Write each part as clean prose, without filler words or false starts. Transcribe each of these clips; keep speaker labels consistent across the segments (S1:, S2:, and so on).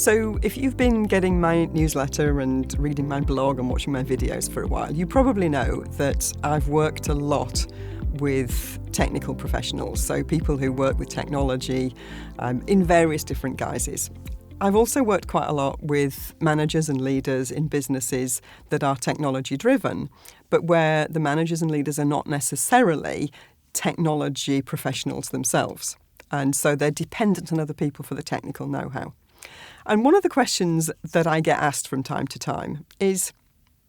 S1: So if you've been getting my newsletter and reading my blog and watching my videos for a while, you probably know that I've worked a lot with technical professionals, so people who work with technology in various different guises. I've also worked quite a lot with managers and leaders in businesses that are technology driven, but where the managers and leaders are not necessarily technology professionals themselves. And so they're dependent on other people for the technical know-how. And one of the questions that I get asked from time to time is,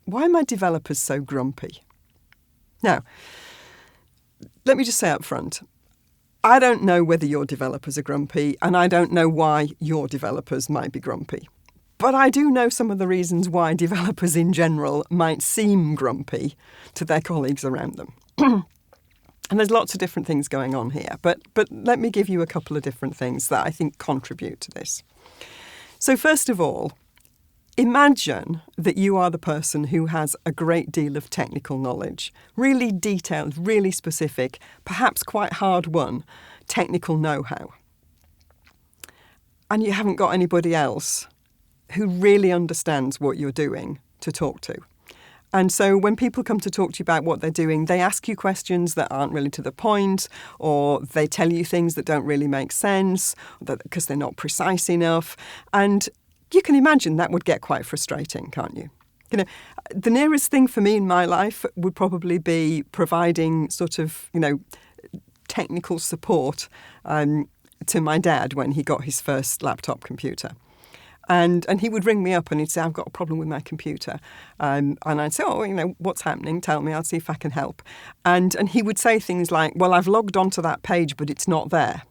S1: why are my developers so grumpy? Now, let me just say up front, I don't know whether your developers are grumpy, and I don't know why your developers might be grumpy. But I do know some of the reasons why developers in general might seem grumpy to their colleagues around them. And there's lots of different things going on here, but let me give you a couple of different things that I think contribute to this. So first of all, imagine that you are the person who has a great deal of technical knowledge, really detailed, really specific, perhaps quite hard-won technical know-how. And you haven't got anybody else who really understands what you're doing to talk to. And so when people come to talk to you about what they're doing, they ask you questions that aren't really to the point, or they tell you things that don't really make sense because they're not precise enough. And you can imagine that would get quite frustrating, can't you? You know, the nearest thing for me in my life would probably be providing sort of, technical support to my dad when he got his first laptop computer. And he would ring me up and he'd say, I've got a problem with my computer. And I'd say, what's happening? Tell me, I'll see if I can help. And he would say things like, well, I've logged onto that page, but it's not there.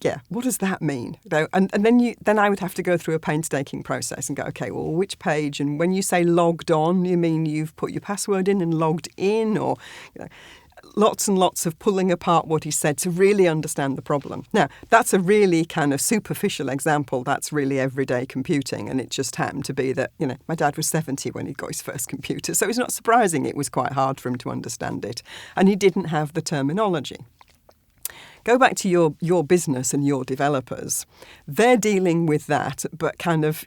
S1: Yeah, what does that mean? And then I would have to go through a painstaking process and go, okay, well, which page? And when you say logged on, you mean you've put your password in and logged in, or lots and lots of pulling apart what he said to really understand the problem. Now, that's a really kind of superficial example. That's really everyday computing. And it just happened to be that, my dad was 70 when he got his first computer. So it's not surprising it was quite hard for him to understand it. And he didn't have the terminology. Go back to your business and your developers. They're dealing with that, but kind of,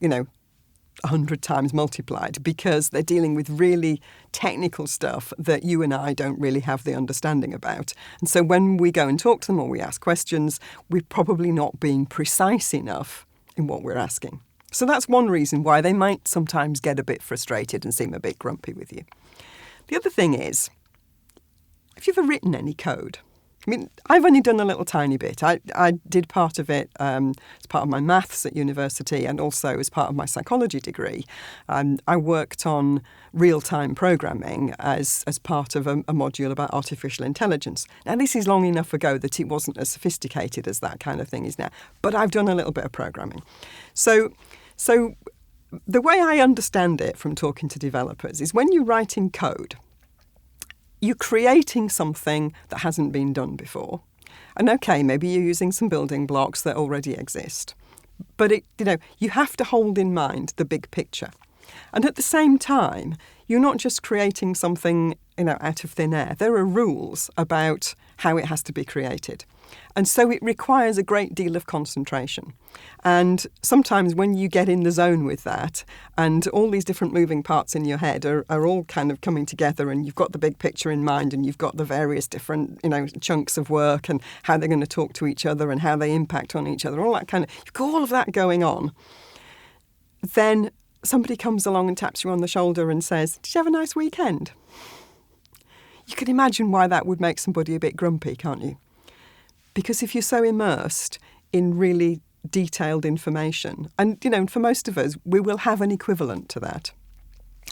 S1: 100 times multiplied, because they're dealing with really technical stuff that you and I don't really have the understanding about. And so when we go and talk to them or we ask questions, we're probably not being precise enough in what we're asking. So that's one reason why they might sometimes get a bit frustrated and seem a bit grumpy with you. The other thing is, have you ever written any code? I mean, I've only done a little tiny bit. I did part of it as part of my maths at university and also as part of my psychology degree. I worked on real-time programming as part of a module about artificial intelligence. Now, this is long enough ago that it wasn't as sophisticated as that kind of thing is now, but I've done a little bit of programming. So the way I understand it from talking to developers is when you're writing code, you're creating something that hasn't been done before. And okay, maybe you're using some building blocks that already exist. But you have to hold in mind the big picture. And at the same time, you're not just creating something, out of thin air. There are rules about how it has to be created. And so it requires a great deal of concentration. And sometimes when you get in the zone with that and all these different moving parts in your head are all kind of coming together and you've got the big picture in mind and you've got the various different, chunks of work and how they're going to talk to each other and how they impact on each other, all that kind of, you've got all of that going on, then somebody comes along and taps you on the shoulder and says, did you have a nice weekend? You can imagine why that would make somebody a bit grumpy, can't you? Because if you're so immersed in really detailed information, and, for most of us, we will have an equivalent to that.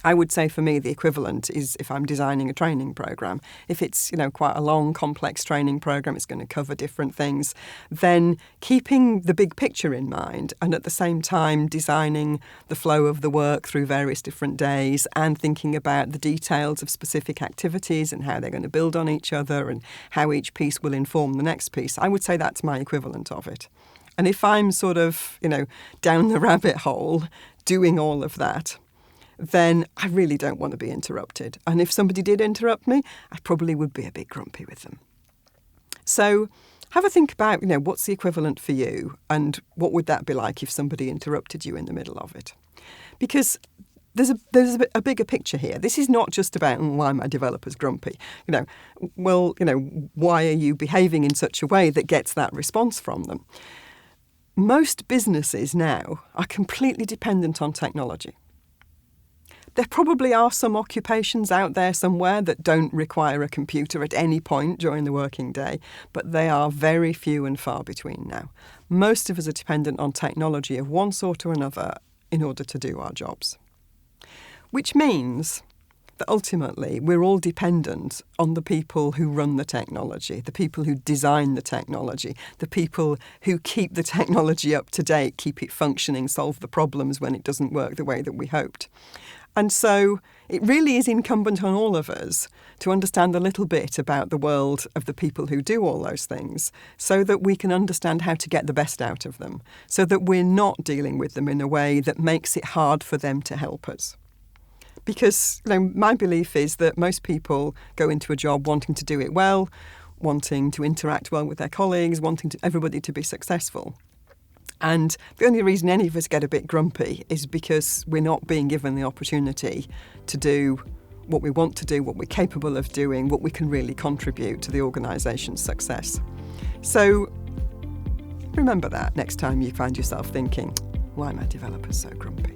S1: I would say for me, the equivalent is if I'm designing a training program. If it's, quite a long, complex training program, it's going to cover different things, then keeping the big picture in mind and at the same time designing the flow of the work through various different days and thinking about the details of specific activities and how they're going to build on each other and how each piece will inform the next piece, I would say that's my equivalent of it. And if I'm sort of, down the rabbit hole doing all of that, then I really don't want to be interrupted. And if somebody did interrupt me, I probably would be a bit grumpy with them. So have a think about, what's the equivalent for you and what would that be like if somebody interrupted you in the middle of it? Because there's a bigger picture here. This is not just about why my developer's grumpy. Why are you behaving in such a way that gets that response from them? Most businesses now are completely dependent on technology. There probably are some occupations out there somewhere that don't require a computer at any point during the working day, but they are very few and far between now. Most of us are dependent on technology of one sort or another in order to do our jobs. Which means that ultimately we're all dependent on the people who run the technology, the people who design the technology, the people who keep the technology up to date, keep it functioning, solve the problems when it doesn't work the way that we hoped. And so it really is incumbent on all of us to understand a little bit about the world of the people who do all those things so that we can understand how to get the best out of them, so that we're not dealing with them in a way that makes it hard for them to help us. Because my belief is that most people go into a job wanting to do it well, wanting to interact well with their colleagues, wanting everybody to be successful. And the only reason any of us get a bit grumpy is because we're not being given the opportunity to do what we want to do, what we're capable of doing, what we can really contribute to the organisation's success. So remember that next time you find yourself thinking, why are my developers so grumpy?